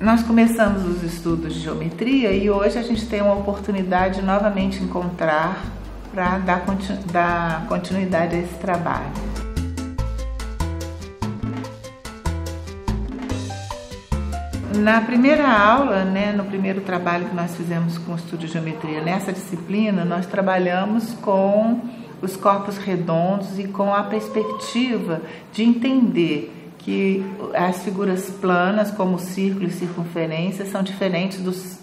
Nós começamos os estudos de geometria e hoje a gente tem uma oportunidade de novamente encontrar para dar continuidade a esse trabalho. Na primeira aula, no primeiro trabalho que nós fizemos com o estudo de geometria, nessa disciplina, nós trabalhamos com os corpos redondos e com a perspectiva de entender que as figuras planas, como o círculo e circunferência, são diferentes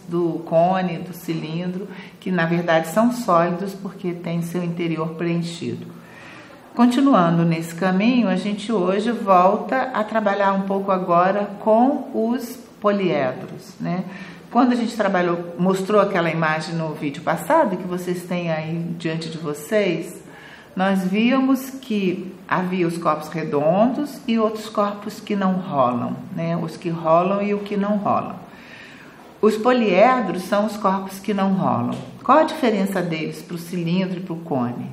do cone, do cilindro, que na verdade são sólidos porque têm seu interior preenchido. Continuando nesse caminho, a gente hoje volta a trabalhar um pouco agora com os poliedros, Quando a gente mostrou aquela imagem no vídeo passado, que vocês têm aí diante de vocês, nós víamos que havia os corpos redondos e outros corpos que não rolam, os que rolam e o que não rolam. Os poliedros são os corpos que não rolam. Qual a diferença deles para o cilindro e para o cone?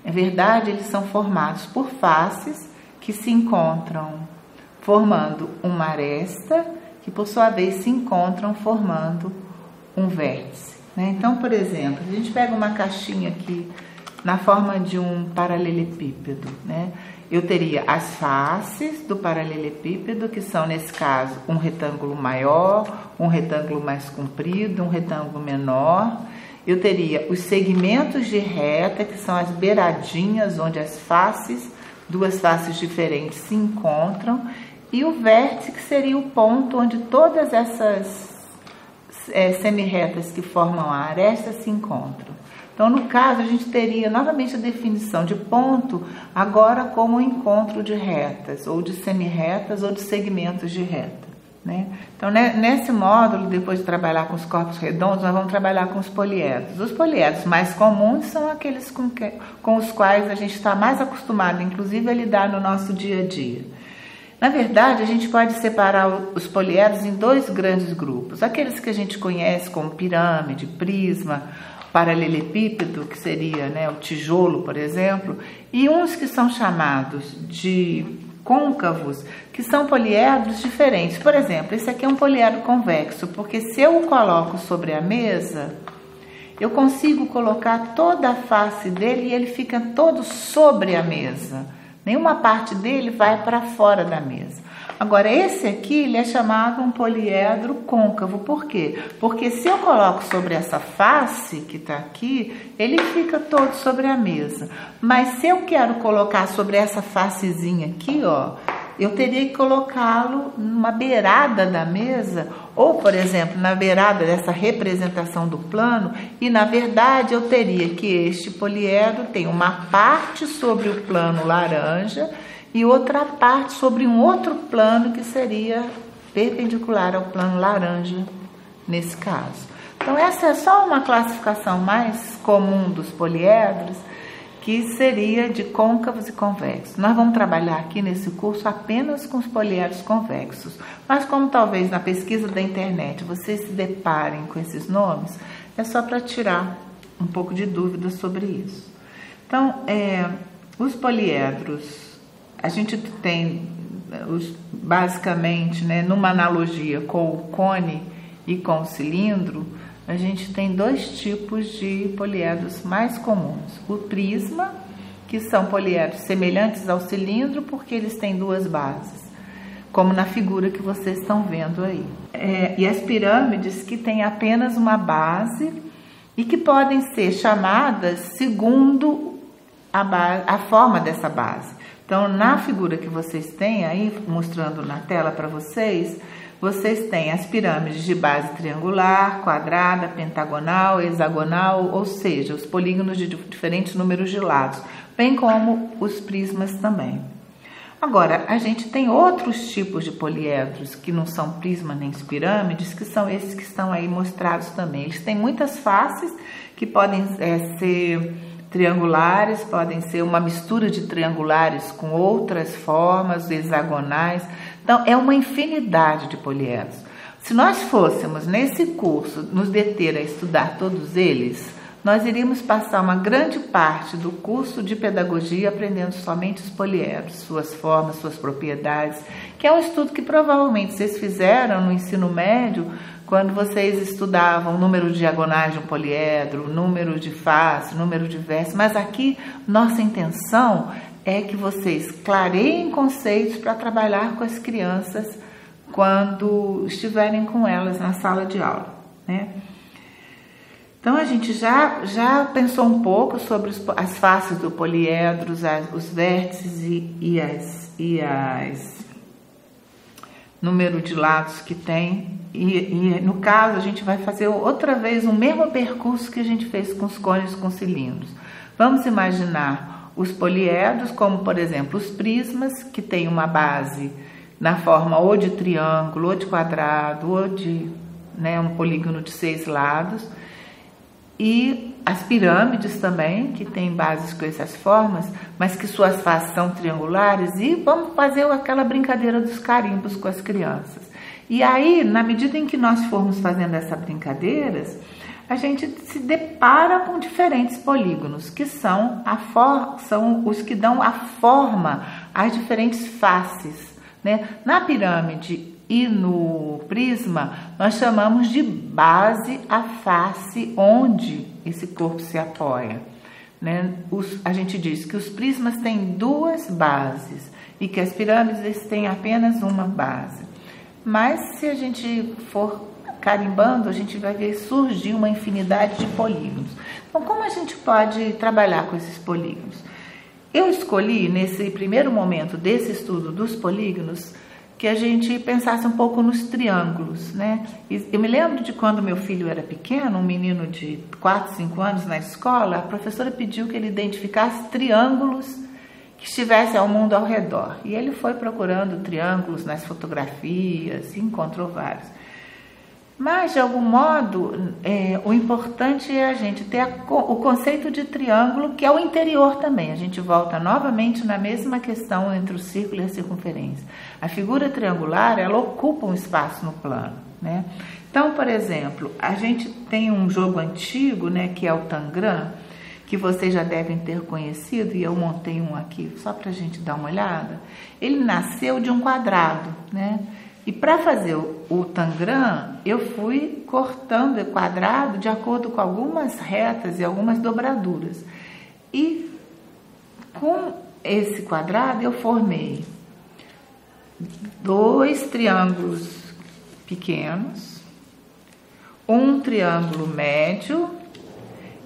Na verdade, eles são formados por faces que se encontram formando uma aresta, que por sua vez se encontram formando um vértice. Então, por exemplo, a gente pega uma caixinha aqui na forma de um paralelepípedo, eu teria as faces do paralelepípedo, que são, nesse caso, um retângulo maior, um retângulo mais comprido, um retângulo menor. Eu teria os segmentos de reta, que são as beiradinhas onde as faces, duas faces diferentes, se encontram, e o vértice, que seria o ponto onde todas essas semirretas que formam a aresta se encontram. Então, no caso, a gente teria novamente a definição de ponto agora como um encontro de retas, ou de semirretas, ou de segmentos de reta. Então, nesse módulo, depois de trabalhar com os corpos redondos, nós vamos trabalhar com os poliedros. Os poliedros mais comuns são aqueles com os quais a gente está mais acostumado, inclusive, a lidar no nosso dia a dia. Na verdade, a gente pode separar os poliedros em dois grandes grupos. Aqueles que a gente conhece como pirâmide, prisma, paralelepípedo, que seria o tijolo, por exemplo, e uns que são chamados de côncavos, que são poliedros diferentes. Por exemplo, esse aqui é um poliedro convexo, porque se eu o coloco sobre a mesa, eu consigo colocar toda a face dele e ele fica todo sobre a mesa. Nenhuma parte dele vai para fora da mesa. Agora, esse aqui, ele é chamado um poliedro côncavo. Por quê? Porque se eu coloco sobre essa face que está aqui, ele fica todo sobre a mesa. Mas se eu quero colocar sobre essa facezinha aqui, eu teria que colocá-lo numa beirada da mesa, ou, por exemplo, na beirada dessa representação do plano, e, na verdade, eu teria que este poliedro tem uma parte sobre o plano laranja e outra parte sobre um outro plano que seria perpendicular ao plano laranja, nesse caso. Então, essa é só uma classificação mais comum dos poliedros, que seria de côncavos e convexos. Nós vamos trabalhar aqui nesse curso apenas com os poliedros convexos, mas como talvez na pesquisa da internet vocês se deparem com esses nomes, é só para tirar um pouco de dúvida sobre isso. Então, os poliedros, a gente tem, basicamente, numa analogia com o cone e com o cilindro, a gente tem dois tipos de poliedros mais comuns. O prisma, que são poliedros semelhantes ao cilindro, porque eles têm duas bases, como na figura que vocês estão vendo aí. E as pirâmides, que têm apenas uma base e que podem ser chamadas segundo a forma dessa base. Então, na figura que vocês têm aí, mostrando na tela para vocês, vocês têm as pirâmides de base triangular, quadrada, pentagonal, hexagonal, ou seja, os polígonos de diferentes números de lados, bem como os prismas também. Agora, a gente tem outros tipos de poliedros que não são prisma nem pirâmides, que são esses que estão aí mostrados também. Eles têm muitas faces que podem ser triangulares, podem ser uma mistura de triangulares com outras formas, hexagonais. Então, é uma infinidade de poliedros. Se nós fôssemos, nesse curso, nos deter a estudar todos eles, nós iríamos passar uma grande parte do curso de pedagogia aprendendo somente os poliedros, suas formas, suas propriedades, que é um estudo que provavelmente vocês fizeram no ensino médio, quando vocês estudavam o número de diagonais de um poliedro, número de face, número de vértice, mas aqui nossa intenção é que vocês clareiem conceitos para trabalhar com as crianças quando estiverem com elas na sala de aula, né? Então a gente já pensou um pouco sobre as faces do poliedro, os vértices e as número de lados que tem. E no caso a gente vai fazer outra vez o mesmo percurso que a gente fez com os cônios com cilindros. Vamos imaginar os poliedros como, por exemplo, os prismas, que tem uma base na forma ou de triângulo, ou de quadrado, ou de um polígono de 6 lados. E as pirâmides também, que tem bases com essas formas, mas que suas faces são triangulares. E vamos fazer aquela brincadeira dos carimbos com as crianças. E aí, na medida em que nós formos fazendo essas brincadeiras, a gente se depara com diferentes polígonos, que são os que dão a forma às diferentes faces, né? Na pirâmide e no prisma, nós chamamos de base a face onde esse corpo se apoia, né? A gente diz que os prismas têm 2 bases e que as pirâmides têm apenas uma base. Mas se a gente for carimbando, a gente vai ver surgir uma infinidade de polígonos. Então, como a gente pode trabalhar com esses polígonos? Eu escolhi, nesse primeiro momento desse estudo dos polígonos, que a gente pensasse um pouco nos triângulos, né? Eu me lembro de quando meu filho era pequeno, um menino de 4, 5 anos na escola, a professora pediu que ele identificasse triângulos que estivessem ao mundo ao redor. E ele foi procurando triângulos nas fotografias e encontrou vários. Mas, de algum modo, o importante é a gente ter o conceito de triângulo, que é o interior também. A gente volta novamente na mesma questão entre o círculo e a circunferência. A figura triangular, ela ocupa um espaço no plano, né? Então, por exemplo, a gente tem um jogo antigo, né, que é o Tangram, que vocês já devem ter conhecido, e eu montei um aqui só para a gente dar uma olhada. Ele nasceu de um quadrado, né? E para fazer o Tangram, eu fui cortando o quadrado de acordo com algumas retas e algumas dobraduras. E com esse quadrado eu formei 2 triângulos pequenos, um triângulo médio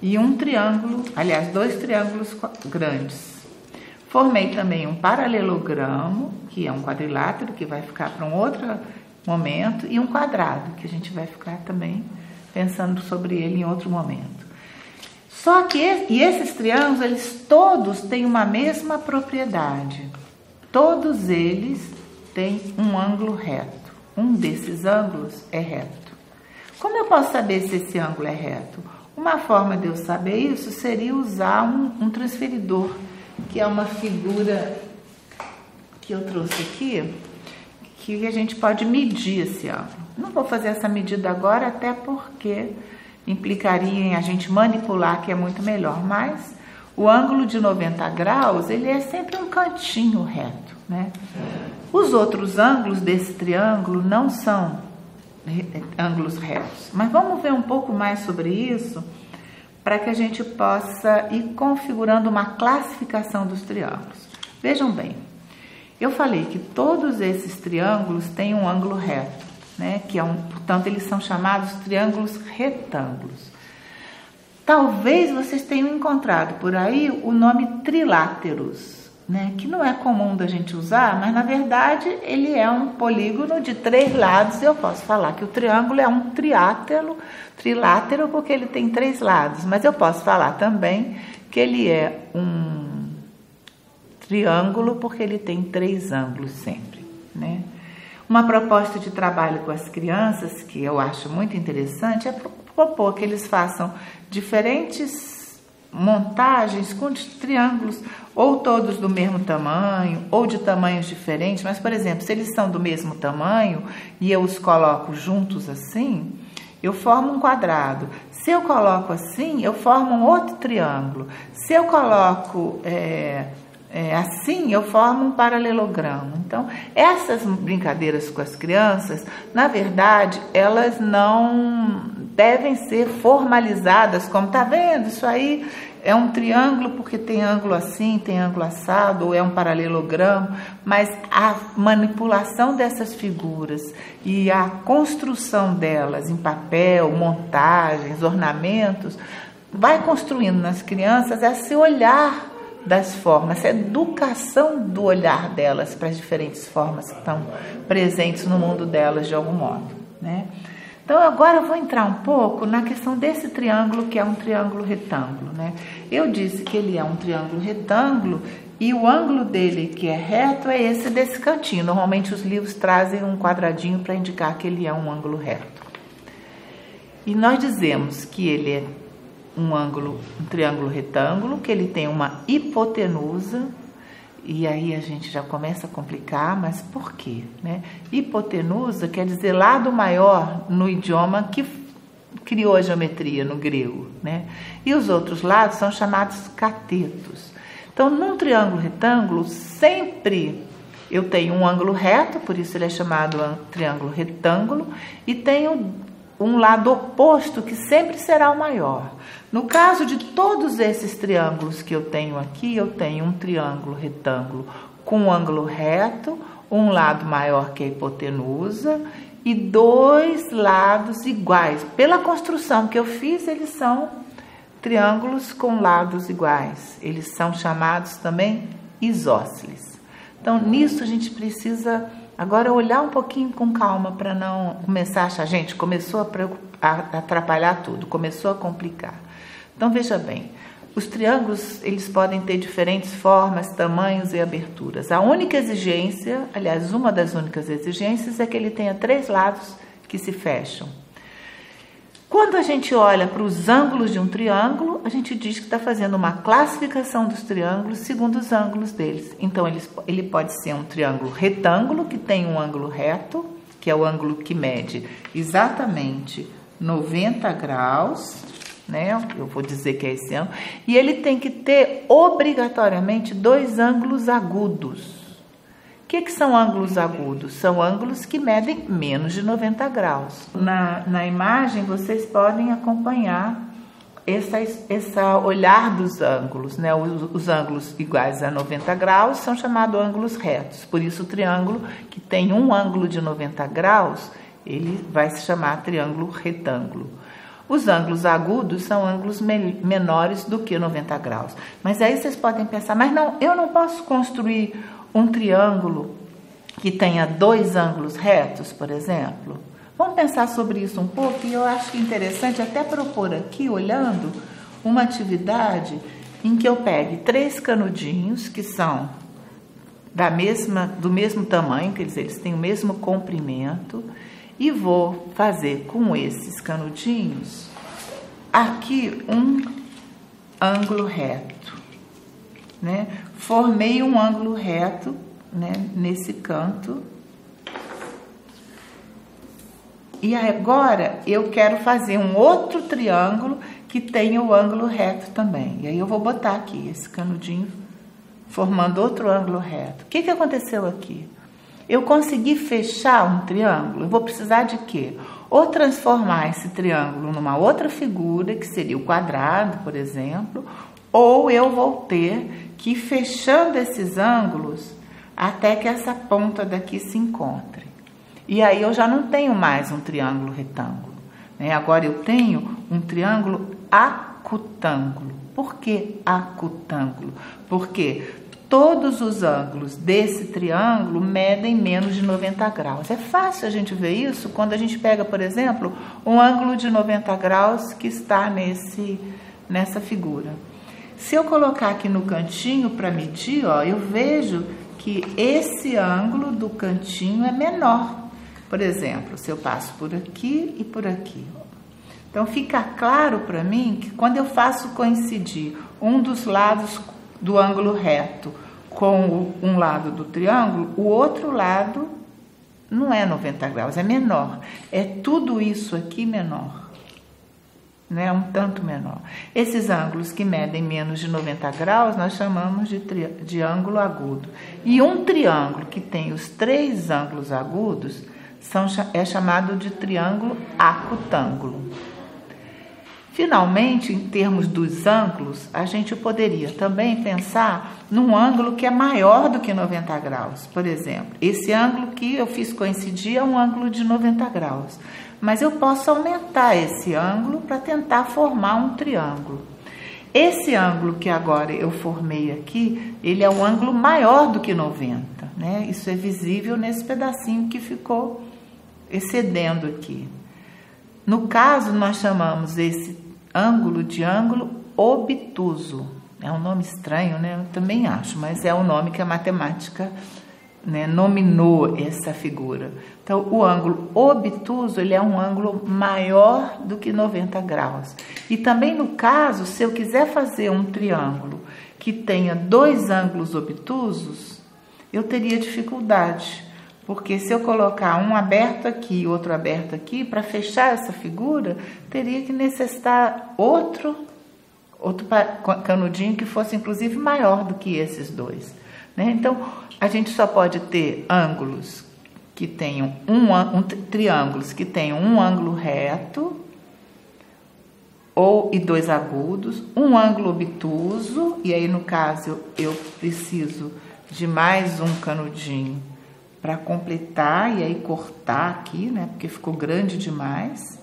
e um triângulo, aliás, 2 triângulos grandes. Formei também um paralelogramo, que é um quadrilátero, que vai ficar para um outro momento, e um quadrado, que a gente vai ficar também pensando sobre ele em outro momento. Só que esses triângulos, eles todos têm uma mesma propriedade. Todos eles têm um ângulo reto. Um desses ângulos é reto. Como eu posso saber se esse ângulo é reto? Uma forma de eu saber isso seria usar um transferidor, que é uma figura que eu trouxe aqui, que a gente pode medir esse ângulo. Não vou fazer essa medida agora, até porque implicaria em a gente manipular, que é muito melhor, mas o ângulo de 90 graus, ele é sempre um cantinho reto, né? Os outros ângulos desse triângulo não são ângulos retos, mas vamos ver um pouco mais sobre isso, para que a gente possa ir configurando uma classificação dos triângulos. Vejam bem, eu falei que todos esses triângulos têm um ângulo reto, né? Portanto, eles são chamados triângulos retângulos. Talvez vocês tenham encontrado por aí o nome triláteros, né? Que não é comum da gente usar, mas na verdade ele é um polígono de 3 lados. Eu posso falar que o triângulo é um trilátero porque ele tem 3 lados, mas eu posso falar também que ele é um triângulo porque ele tem 3 ângulos sempre, né? Uma proposta de trabalho com as crianças que eu acho muito interessante é propor que eles façam diferentes montagens com triângulos, ou todos do mesmo tamanho, ou de tamanhos diferentes, mas, por exemplo, se eles são do mesmo tamanho e eu os coloco juntos assim, eu formo um quadrado. Se eu coloco assim, eu formo um outro triângulo. Se eu coloco assim, eu formo um paralelogramo. Então, essas brincadeiras com as crianças, na verdade, elas não devem ser formalizadas, como tá vendo, isso aí é um triângulo porque tem ângulo assim, tem ângulo assado, ou é um paralelogramo, mas a manipulação dessas figuras e a construção delas em papel, montagens, ornamentos, vai construindo nas crianças esse olhar das formas, essa educação do olhar delas para as diferentes formas que estão presentes no mundo delas de algum modo, né? Então agora eu vou entrar um pouco na questão desse triângulo que é um triângulo retângulo, né? Eu disse que ele é um triângulo retângulo e o ângulo dele que é reto é esse desse cantinho. Normalmente os livros trazem um quadradinho para indicar que ele é um ângulo reto. E nós dizemos que ele é um triângulo retângulo, que ele tem uma hipotenusa, e aí a gente já começa a complicar, mas por quê, né? Hipotenusa quer dizer lado maior no idioma que criou a geometria, no grego, né? E os outros lados são chamados catetos. Então, num triângulo retângulo, sempre eu tenho um ângulo reto, por isso ele é chamado triângulo retângulo, e tenho um lado oposto que sempre será o maior. No caso de todos esses triângulos que eu tenho aqui, eu tenho um triângulo retângulo com um ângulo reto, um lado maior que a hipotenusa e dois lados iguais. Pela construção que eu fiz, eles são triângulos com lados iguais. Eles são chamados também isósceles. Então, nisso a gente precisa agora olhar um pouquinho com calma para não começar a achar, gente, começou a atrapalhar tudo, começou a complicar. Então, veja bem, os triângulos, eles podem ter diferentes formas, tamanhos e aberturas. A única exigência, aliás, uma das únicas exigências é que ele tenha 3 lados que se fecham. Quando a gente olha para os ângulos de um triângulo, a gente diz que está fazendo uma classificação dos triângulos segundo os ângulos deles. Então, ele pode ser um triângulo retângulo, que tem um ângulo reto, que é o ângulo que mede exatamente 90 graus, né? Eu vou dizer que é esse ângulo. E ele tem que ter, obrigatoriamente, 2 ângulos agudos. O que são ângulos agudos? São ângulos que medem menos de 90 graus. Na imagem, vocês podem acompanhar esse olhar dos ângulos, né? Os ângulos iguais a 90 graus são chamados ângulos retos. Por isso, o triângulo que tem um ângulo de 90 graus, ele vai se chamar triângulo retângulo. Os ângulos agudos são ângulos menores do que 90 graus. Mas aí vocês podem pensar, mas não, eu não posso construir um triângulo que tenha 2 ângulos retos, por exemplo? Vamos pensar sobre isso um pouco, e eu acho interessante até propor aqui, olhando, uma atividade em que eu pegue 3 canudinhos que são do mesmo tamanho, quer dizer, eles têm o mesmo comprimento, e vou fazer com esses canudinhos aqui um ângulo reto, né? Formei um ângulo reto, né, nesse canto. E agora eu quero fazer um outro triângulo que tenha o ângulo reto também. E aí eu vou botar aqui esse canudinho formando outro ângulo reto. O que aconteceu aqui? Eu consegui fechar um triângulo. Eu vou precisar de quê? Ou transformar esse triângulo numa outra figura, que seria o quadrado, por exemplo, ou eu vou ter que ir fechando esses ângulos até que essa ponta daqui se encontre. E aí eu já não tenho mais um triângulo retângulo, né? Agora eu tenho um triângulo acutângulo. Por que acutângulo? Porque todos os ângulos desse triângulo medem menos de 90 graus. É fácil a gente ver isso quando a gente pega, por exemplo, um ângulo de 90 graus que está nessa figura. Se eu colocar aqui no cantinho para medir, ó, eu vejo que esse ângulo do cantinho é menor. Por exemplo, se eu passo por aqui e por aqui. Então, fica claro para mim que quando eu faço coincidir um dos lados do ângulo reto com um lado do triângulo, o outro lado não é 90 graus, é menor. É tudo isso aqui menor, né? Um tanto menor. Esses ângulos que medem menos de 90 graus, nós chamamos de ângulo agudo. E um triângulo que tem os 3 ângulos agudos é chamado de triângulo acutângulo. Finalmente, em termos dos ângulos, a gente poderia também pensar num ângulo que é maior do que 90 graus. Por exemplo, esse ângulo que eu fiz coincidir é um ângulo de 90 graus. Mas eu posso aumentar esse ângulo para tentar formar um triângulo. Esse ângulo que agora eu formei aqui, ele é um ângulo maior do que 90, né? Isso é visível nesse pedacinho que ficou excedendo aqui. No caso, nós chamamos esse ângulo de ângulo obtuso. É um nome estranho, né? Eu também acho, mas é o nome que a matemática, né, nominou essa figura. Então, o ângulo obtuso, ele é um ângulo maior do que 90 graus. E também no caso, se eu quiser fazer um triângulo que tenha 2 ângulos obtusos, eu teria dificuldade. Porque se eu colocar um aberto aqui e outro aberto aqui, para fechar essa figura, teria que necessitar outro canudinho que fosse inclusive maior do que esses 2. Né? Então, a gente só pode ter ângulos que tenham triângulos que tenham um ângulo reto e 2 agudos, um ângulo obtuso, e aí no caso eu preciso de mais um canudinho para completar e aí cortar aqui, né? Porque ficou grande demais.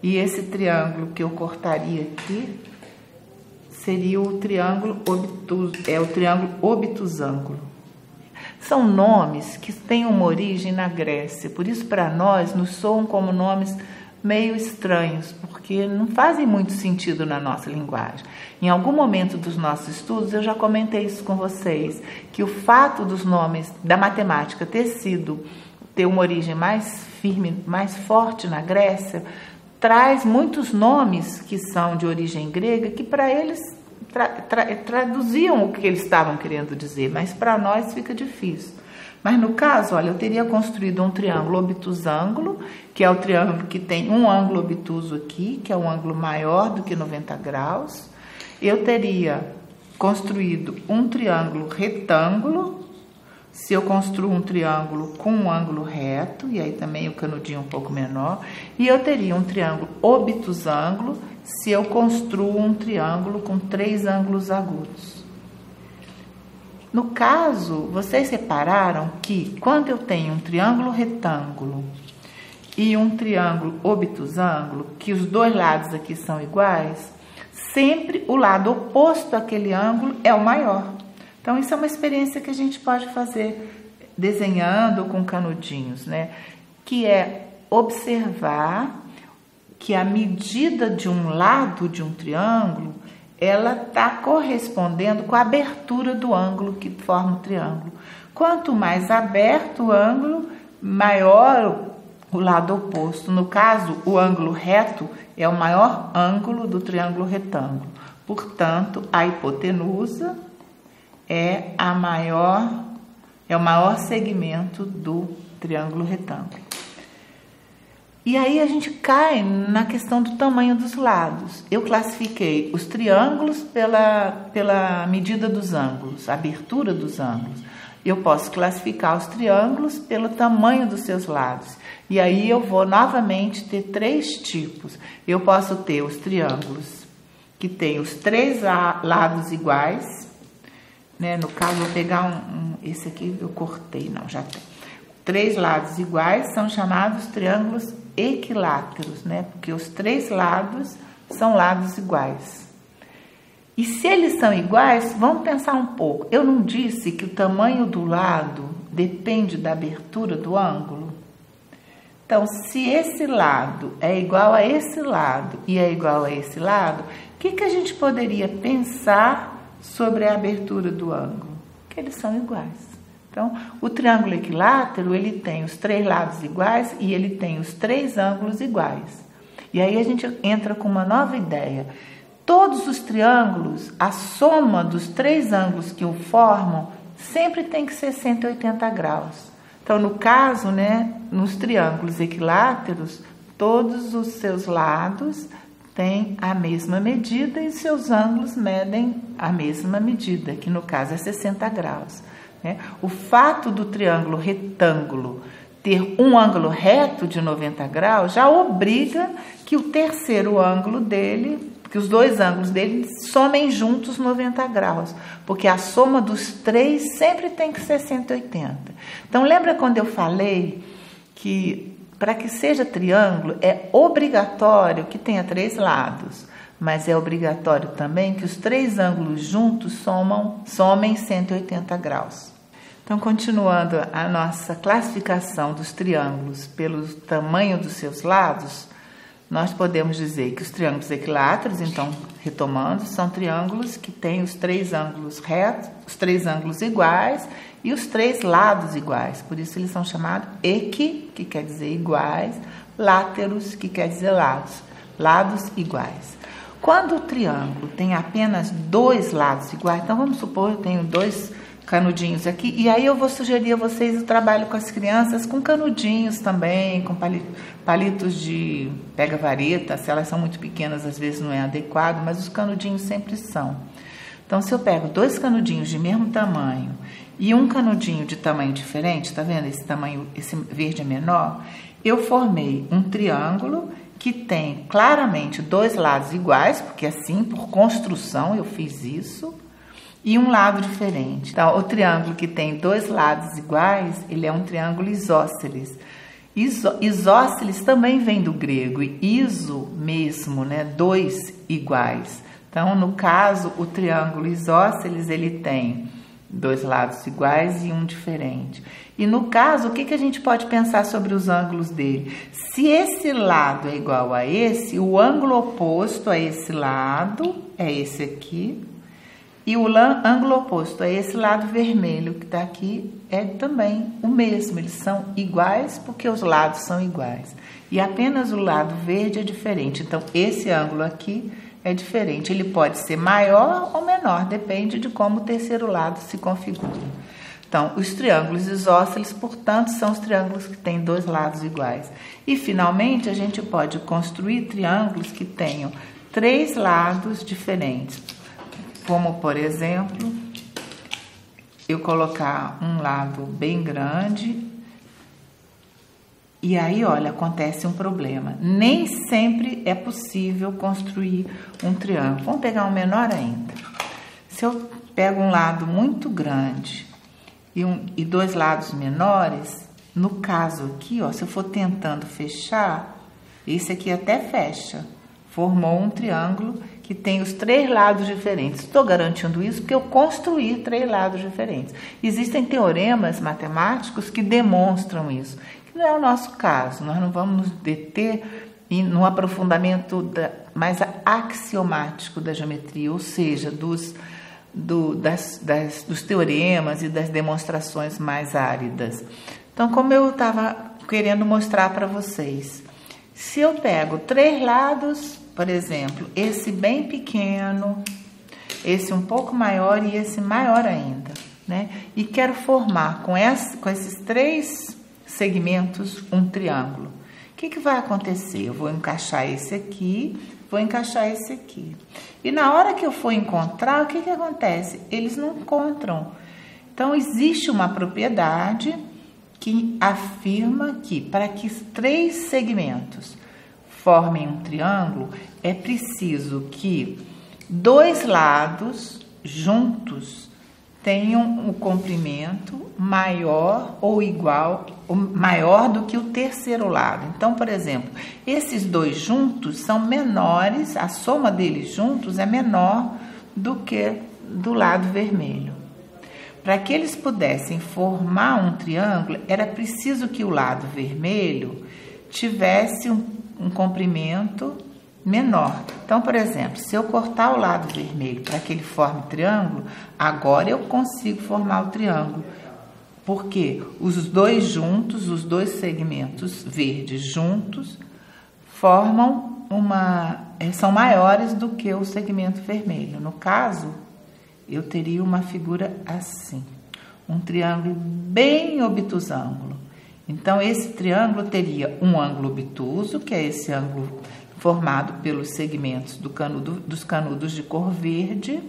E esse triângulo que eu cortaria aqui seria o triângulo obtuso, o triângulo obtusângulo. São nomes que têm uma origem na Grécia, por isso para nós nos soam como nomes meio estranhos, porque não fazem muito sentido na nossa linguagem. Em algum momento dos nossos estudos eu já comentei isso com vocês, que o fato dos nomes da matemática ter uma origem mais firme, mais forte na Grécia, traz muitos nomes que são de origem grega, que para eles traduziam o que eles estavam querendo dizer, mas para nós fica difícil. Mas no caso, olha, eu teria construído um triângulo obtusângulo, que é o triângulo que tem um ângulo obtuso aqui, que é um ângulo maior do que 90 graus. Eu teria construído um triângulo retângulo, se eu construo um triângulo com um ângulo reto, e aí também o canudinho um pouco menor, e eu teria um triângulo obtusângulo, se eu construo um triângulo com 3 ângulos agudos. No caso, vocês repararam que quando eu tenho um triângulo retângulo e um triângulo obtusângulo, que os 2 lados aqui são iguais, sempre o lado oposto àquele ângulo é o maior. Então, isso é uma experiência que a gente pode fazer desenhando com canudinhos, né? Que é observar que a medida de um lado de um triângulo, ela está correspondendo com a abertura do ângulo que forma o triângulo. Quanto mais aberto o ângulo, maior o lado oposto. No caso, o ângulo reto é o maior ângulo do triângulo retângulo. Portanto, a hipotenusa é o maior segmento do triângulo retângulo. E aí a gente cai na questão do tamanho dos lados. Eu classifiquei os triângulos pela medida dos ângulos, a abertura dos ângulos. Eu posso classificar os triângulos pelo tamanho dos seus lados. E aí eu vou novamente ter 3 tipos. Eu posso ter os triângulos que têm os 3 lados iguais, né? No caso, vou pegar esse aqui eu cortei, não, já tem. 3 lados iguais são chamados triângulos equiláteros, né? Porque os 3 lados são lados iguais. E se eles são iguais, vamos pensar um pouco. Eu não disse que o tamanho do lado depende da abertura do ângulo? Então, se esse lado é igual a esse lado e é igual a esse lado, o que a gente poderia pensar sobre a abertura do ângulo? Que eles são iguais. Então, o triângulo equilátero, ele tem os 3 lados iguais e ele tem os 3 ângulos iguais. E aí a gente entra com uma nova ideia. Todos os triângulos, a soma dos 3 ângulos que o formam, sempre tem que ser 180 graus. Então, no caso, né, nos triângulos equiláteros, todos os seus lados têm a mesma medida e seus ângulos medem a mesma medida, que no caso é 60 graus. Né? O fato do triângulo retângulo ter um ângulo reto de 90 graus já obriga que o terceiro ângulo dele, que os dois ângulos dele somem juntos 90 graus, porque a soma dos três sempre tem que ser 180. Então, lembra quando eu falei que para que seja triângulo é obrigatório que tenha 3 lados, mas é obrigatório também que os 3 ângulos juntos somem 180 graus. Então, continuando a nossa classificação dos triângulos pelo tamanho dos seus lados, nós podemos dizer que os triângulos equiláteros, então, retomando, são triângulos que têm os 3 ângulos retos, os 3 ângulos iguais e os 3 lados iguais. Por isso, eles são chamados equi, que quer dizer iguais, láteros, que quer dizer lados iguais. Quando o triângulo tem apenas 2 lados iguais, então vamos supor que eu tenho 2 canudinhos aqui, e aí eu vou sugerir a vocês o trabalho com as crianças com canudinhos também, com palitos de pega-vareta. Se elas são muito pequenas, às vezes não é adequado, mas os canudinhos sempre são. Então, se eu pego 2 canudinhos de mesmo tamanho e um canudinho de tamanho diferente, tá vendo? Esse verde é menor, eu formei um triângulo que tem claramente 2 lados iguais, porque assim, por construção, eu fiz isso, e um lado diferente. Então, o triângulo que tem 2 lados iguais, ele é um triângulo isósceles. Isósceles também vem do grego, e iso mesmo, né? 2 iguais. Então, no caso, o triângulo isósceles, ele tem 2 lados iguais e um diferente. E no caso, o que a gente pode pensar sobre os ângulos dele? Se esse lado é igual a esse, o ângulo oposto a esse lado é esse aqui, e o ângulo oposto a esse lado vermelho que está aqui é também o mesmo. Eles são iguais porque os lados são iguais. E apenas o lado verde é diferente. Então, esse ângulo aqui é diferente. Ele pode ser maior ou menor, depende de como o terceiro lado se configura. Então, os triângulos isósceles, portanto, são os triângulos que têm 2 lados iguais. E, finalmente, a gente pode construir triângulos que tenham 3 lados diferentes. Como, por exemplo, eu colocar um lado bem grande e aí, olha, acontece um problema. Nem sempre é possível construir um triângulo. Vamos pegar um menor ainda. Se eu pego um lado muito grande e 2 lados menores, no caso aqui, ó, se eu for tentando fechar, esse aqui até fecha. Formou um triângulo que tem os 3 lados diferentes. Estou garantindo isso porque eu construí 3 lados diferentes. Existem teoremas matemáticos que demonstram isso, que não é o nosso caso. Nós não vamos nos deter no aprofundamento mais axiomático da geometria, ou seja, dos teoremas e das demonstrações mais áridas. Então, como eu estava querendo mostrar para vocês, se eu pego 3 lados, por exemplo, esse bem pequeno, esse um pouco maior e esse maior ainda, né? E quero formar com esses 3 segmentos um triângulo. O que vai acontecer? Eu vou encaixar esse aqui, vou encaixar esse aqui. E na hora que eu for encontrar, o que acontece? Eles não encontram. Então, existe uma propriedade que afirma que para que 3 segmentos formem um triângulo, é preciso que 2 lados juntos tenham um comprimento maior ou igual, ou maior do que o terceiro lado. Então, por exemplo, esses 2 juntos são menores, a soma deles juntos é menor do que do lado vermelho. Para que eles pudessem formar um triângulo, era preciso que o lado vermelho tivesse um comprimento menor. Então, por exemplo, se eu cortar o lado vermelho para que ele forme triângulo, agora eu consigo formar o triângulo. Porque os 2 juntos, os 2 segmentos verdes juntos, são maiores do que o segmento vermelho. No caso, eu teria uma figura assim. um triângulo bem obtusângulo. Então, esse triângulo teria um ângulo obtuso, que é esse ângulo formado pelos segmentos dos canudos de cor verde,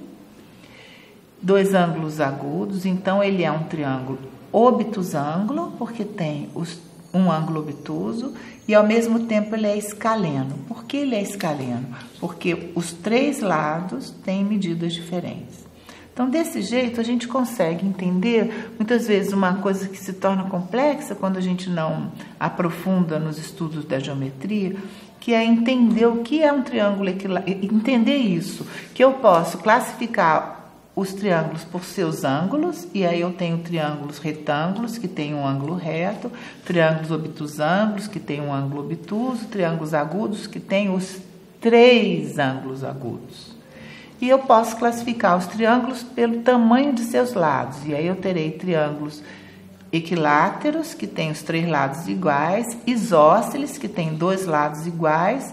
dois ângulos agudos. Então, ele é um triângulo obtusângulo, porque tem um ângulo obtuso, e ao mesmo tempo ele é escaleno. Por que ele é escaleno? Porque os três lados têm medidas diferentes. Então, desse jeito, a gente consegue entender, muitas vezes, uma coisa que se torna complexa quando a gente não aprofunda nos estudos da geometria, que é entender o que é um triângulo equilátero, entender isso, que eu posso classificar os triângulos por seus ângulos, e aí eu tenho triângulos retângulos, que tem um ângulo reto, triângulos obtusângulos, que tem um ângulo obtuso, triângulos agudos, que tem os três ângulos agudos. E eu posso classificar os triângulos pelo tamanho de seus lados, e aí eu terei triângulos equiláteros, que tem os três lados iguais, isósceles, que tem dois lados iguais,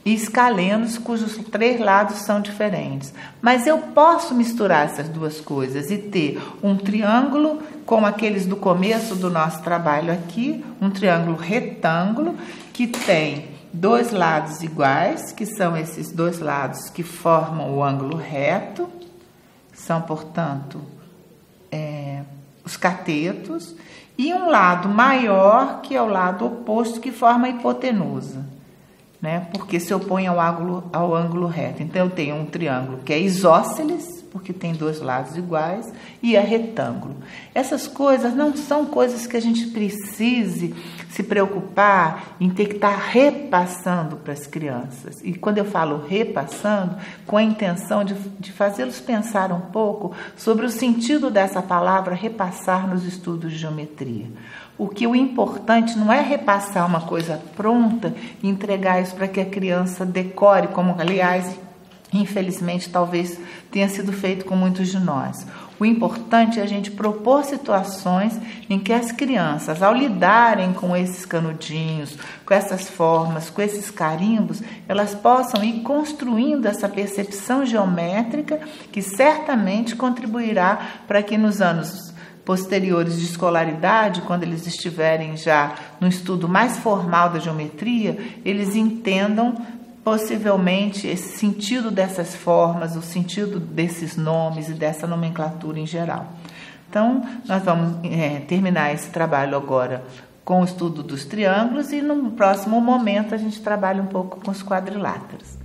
e escalenos, cujos três lados são diferentes. Mas eu posso misturar essas duas coisas e ter um triângulo, como aqueles do começo do nosso trabalho aqui, um triângulo retângulo, que tem dois lados iguais, que são esses dois lados que formam o ângulo reto, são, portanto, os catetos, e um lado maior, que é o lado oposto, que forma a hipotenusa, né? Porque se opõe ao ângulo reto. Então, eu tenho um triângulo que é isósceles, porque tem dois lados iguais, e é retângulo. Essas coisas não são coisas que a gente precise se preocupar em ter que estar repassando para as crianças. E quando eu falo repassando, com a intenção de fazê-los pensar um pouco sobre o sentido dessa palavra repassar nos estudos de geometria. O importante não é repassar uma coisa pronta e entregar isso para que a criança decore, como, aliás, infelizmente, talvez tenha sido feito com muitos de nós. O importante é a gente propor situações em que as crianças, ao lidarem com esses canudinhos, com essas formas, com esses carimbos, elas possam ir construindo essa percepção geométrica que certamente contribuirá para que nos anos posteriores de escolaridade, quando eles estiverem já no estudo mais formal da geometria, eles entendam possivelmente esse sentido dessas formas, o sentido desses nomes e dessa nomenclatura em geral. Então, nós vamos terminar esse trabalho agora com o estudo dos triângulos, e no próximo momento a gente trabalha um pouco com os quadriláteros.